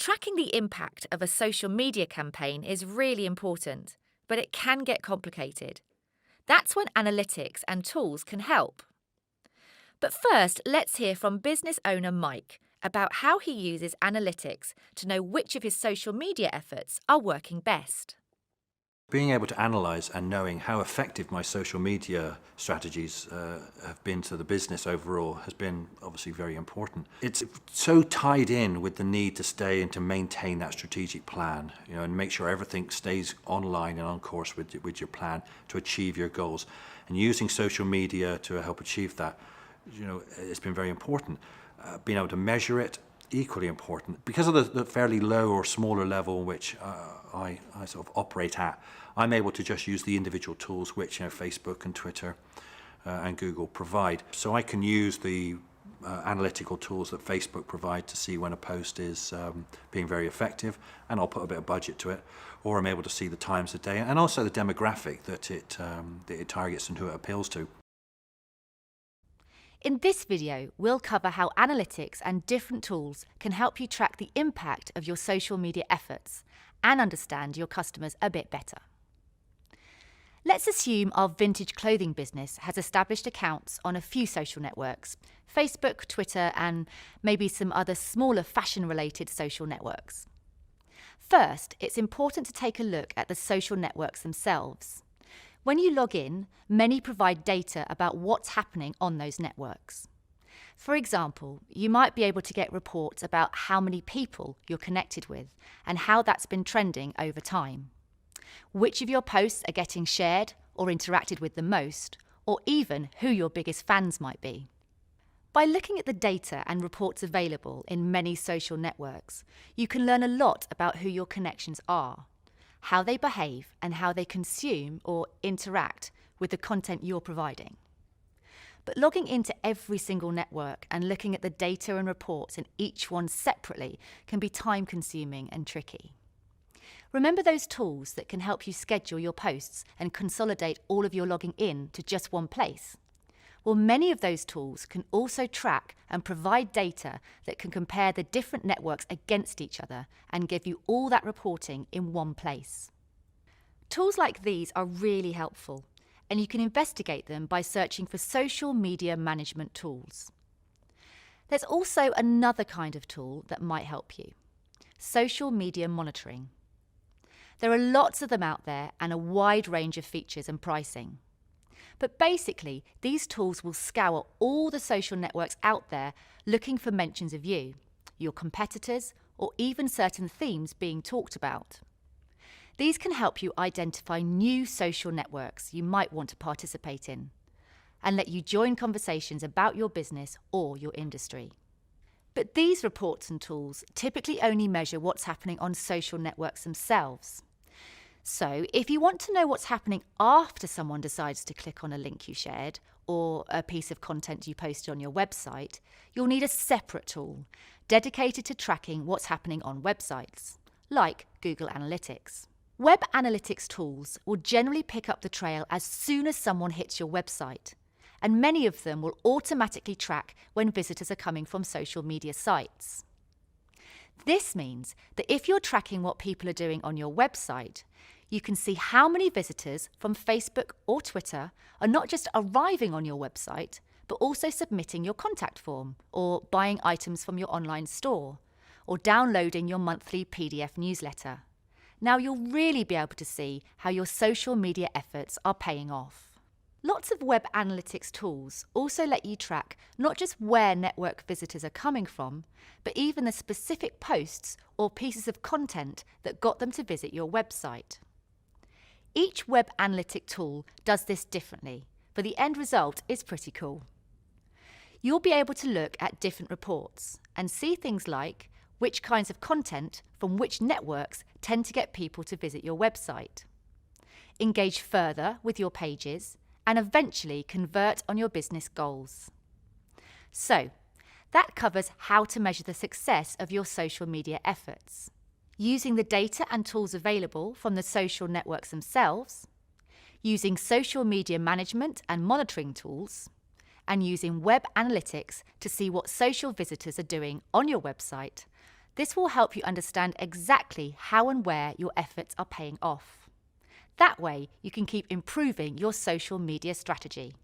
Tracking the impact of a social media campaign is really important, but it can get complicated. That's when analytics and tools can help. But first, let's hear from business owner Mike about how he uses analytics to know which of his social media efforts are working best. Being able to analyse and knowing how effective my social media strategies have been to the business overall has been obviously very important. It's so tied in with the need to stay and to maintain that strategic plan, and make sure everything stays online and on course with your plan to achieve your goals. And using social media to help achieve that, it's been very important. Being able to measure it, equally important. Because of the fairly low or smaller level which I sort of operate at, I'm able to just use the individual tools which Facebook and Twitter and Google provide. So I can use the analytical tools that Facebook provide to see when a post is being very effective, and I'll put a bit of budget to it. Or I'm able to see the times of day and also the demographic that it targets and who it appeals to. In this video, we'll cover how analytics and different tools can help you track the impact of your social media efforts and understand your customers a bit better. Let's assume our vintage clothing business has established accounts on a few social networks, Facebook, Twitter, and maybe some other smaller fashion-related social networks. First, it's important to take a look at the social networks themselves. When you log in, many provide data about what's happening on those networks. For example, you might be able to get reports about how many people you're connected with and how that's been trending over time. Which of your posts are getting shared or interacted with the most, or even who your biggest fans might be. By looking at the data and reports available in many social networks, you can learn a lot about who your connections are, how they behave, and how they consume or interact with the content you're providing. But logging into every single network and looking at the data and reports in each one separately can be time-consuming and tricky. Remember those tools that can help you schedule your posts and consolidate all of your logging in to just one place? Well, many of those tools can also track and provide data that can compare the different networks against each other and give you all that reporting in one place. Tools like these are really helpful, and you can investigate them by searching for social media management tools. There's also another kind of tool that might help you: social media monitoring. There are lots of them out there and a wide range of features and pricing. But basically, these tools will scour all the social networks out there looking for mentions of you, your competitors, or even certain themes being talked about. These can help you identify new social networks you might want to participate in and let you join conversations about your business or your industry. But these reports and tools typically only measure what's happening on social networks themselves. So if you want to know what's happening after someone decides to click on a link you shared or a piece of content you posted on your website, you'll need a separate tool dedicated to tracking what's happening on websites, like Google Analytics. Web analytics tools will generally pick up the trail as soon as someone hits your website, and many of them will automatically track when visitors are coming from social media sites. This means that if you're tracking what people are doing on your website, you can see how many visitors from Facebook or Twitter are not just arriving on your website, but also submitting your contact form, or buying items from your online store, or downloading your monthly PDF newsletter. Now you'll really be able to see how your social media efforts are paying off. Lots of web analytics tools also let you track not just where network visitors are coming from, but even the specific posts or pieces of content that got them to visit your website. Each web analytic tool does this differently, but the end result is pretty cool. You'll be able to look at different reports and see things like which kinds of content from which networks tend to get people to visit your website, engage further with your pages, and eventually convert on your business goals. So, that covers how to measure the success of your social media efforts, using the data and tools available from the social networks themselves, using social media management and monitoring tools, and using web analytics to see what social visitors are doing on your website, This will help you understand exactly how and where your efforts are paying off. That way, you can keep improving your social media strategy.